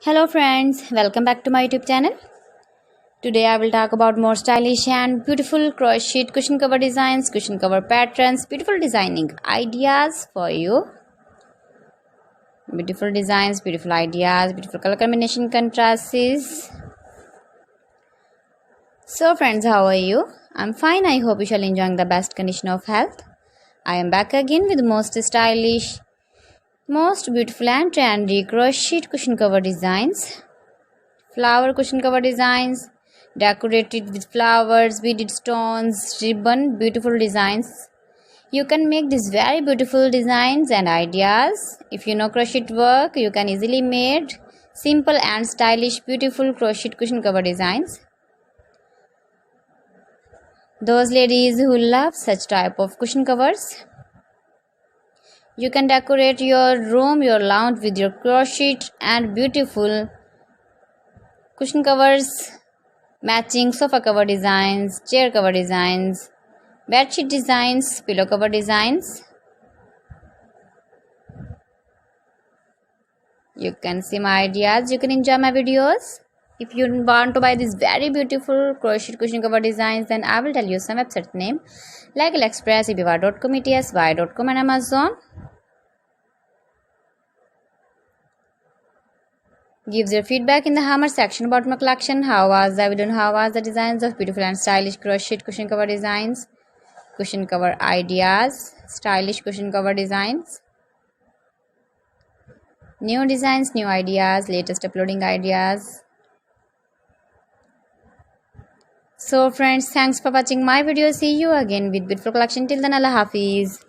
Hello friends, welcome back to my YouTube channel. Today I will talk about more stylish and beautiful crochet cushion cover designs, cushion cover patterns, beautiful designing ideas for you. Beautiful designs, beautiful ideas, beautiful color combination contrasts. So friends, how are you? I'm fine. I hope you shall enjoy the best condition of health. I am back again with most stylish, most beautiful and trendy crochet cushion cover designs. Flower cushion cover designs, decorated with flowers, beaded stones, ribbon, beautiful designs. You can make these very beautiful designs and ideas. If you know crochet work, you can easily make simple and stylish beautiful crochet cushion cover designs. Those ladies who love such type of cushion covers, you can decorate your room, your lounge with your crochet and beautiful cushion covers, matching sofa cover designs, chair cover designs, bedsheet designs, pillow cover designs. You can see my ideas, you can enjoy my videos. If you want to buy these very beautiful crochet cushion cover designs, then I will tell you some website name like AliExpress, eBay.com, etsy.com and Amazon. Give your feedback in the hammer section about my collection. How was the video and how was the designs of beautiful and stylish crochet cushion cover designs, cushion cover ideas, stylish cushion cover designs, new designs, new ideas, latest uploading ideas. So friends, thanks for watching my video. See you again with beautiful collection. Till then, Allah Hafiz.